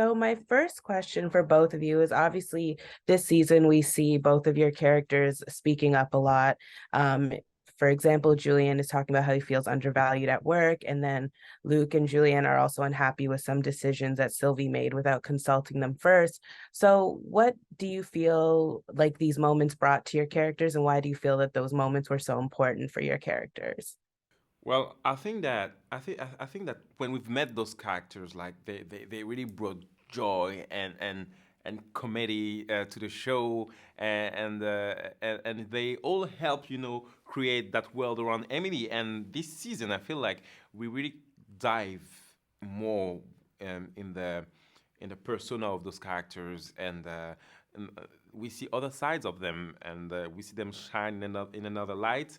So my first question for both of you is obviously this season we see both of your characters speaking up a lot. Um, for example, Julian is talking about how he feels undervalued at work, and then Luke and Julian are also unhappy with some decisions that Sylvie made without consulting them first. So what do you feel like these moments brought to your characters, and why do you feel that those moments were so important for your characters? Well, I think that when we've met those characters, like they really brought joy and comedy to the show, and they all help create that world around Emily. And this season, I feel like we really dive more in the persona of those characters, and we see other sides of them, and we see them shine in another light.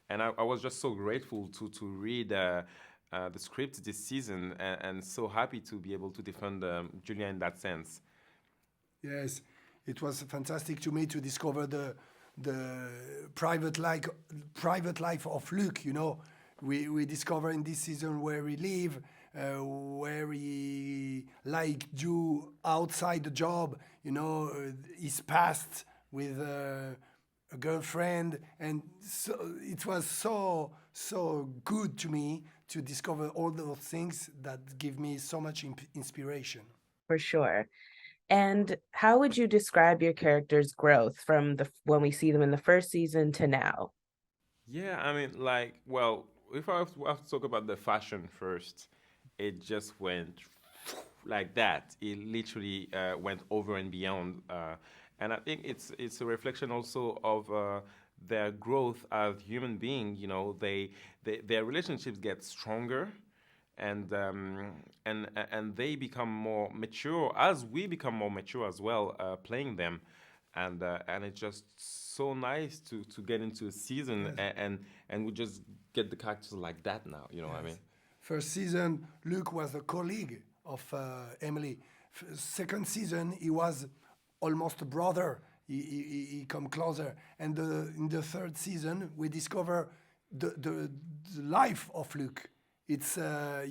And I was just so grateful to read the script this season, and so happy to be able to defend Julia in that sense. Yes, it was fantastic to me to discover the private life of Luke. We discover in this season where he live, where he like do outside the job. His past with a girlfriend, and so it was so good to me to discover all those things that give me so much inspiration. For sure. And how would you describe your character's growth from the when we see them in the first season to now? Yeah, I mean, like, well, if I have to talk about the fashion first, it just went like that. It literally went over and beyond, and I think it's a reflection also of their growth as human being. Their relationships get stronger, and they become more mature as we become more mature as well, playing them, and it's just so nice to get into a season, Yes, and we just get the characters like that now. You know what I mean? yes. First season, Luke was a colleague of Emily. Second season, he was almost a brother. He come closer, and in the third season, we discover the life of Luke. It's I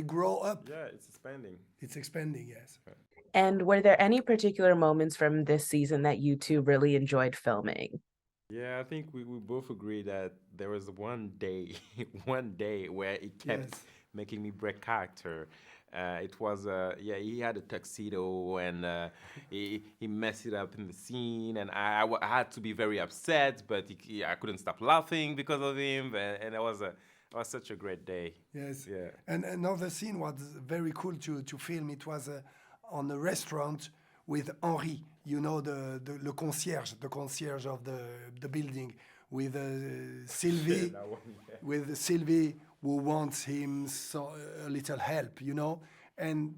grow up. Yeah, it's expanding. It's expanding. Yes. And were there any particular moments from this season that you two really enjoyed filming? Yeah, I think we both agree that there was one day, one day where it kept Yes. making me break character. It was, yeah, he had a tuxedo, and he messed it up in the scene, and I had to be very upset, but I couldn't stop laughing because of him, and it was such a great day. Yes. Yeah. And another scene was very cool to film. It was on a restaurant with Henri, the concierge of the building, with Yeah, Sylvie, that one, yeah. who wants him so a little help. And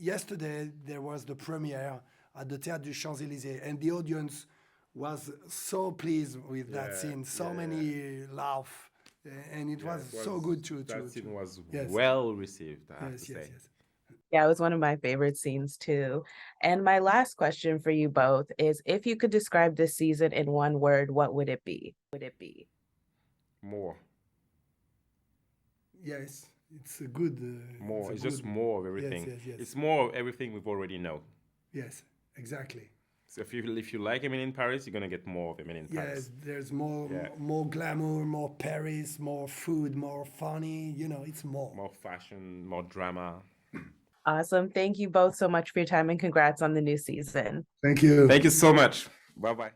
yesterday there was the premiere at the Théâtre du Champs-Élysées, and the audience was so pleased with that Yeah, scene. So yeah, yeah. many laugh, and it Yeah, was it so was good to that scene was yes, well received, I have to yes, yes, say. yes. Yeah, it was one of my favorite scenes too. And my last question for you both is if you could describe this season in one word, what would it be? Would it be? More, Yes, it's a good. It's more. a It's just good. more of Yes, everything. yes, yes, It's more of everything we've already know. yes. Exactly. So if you like Emily in Paris, you're gonna get more of Emily in Yes, Paris. there's more, Yeah, more glamour, more Paris, more food, more funny. It's more. more fashion, more drama. Awesome. Thank you both so much for your time and congrats on the new season. Thank you. Thank you so much. Bye bye.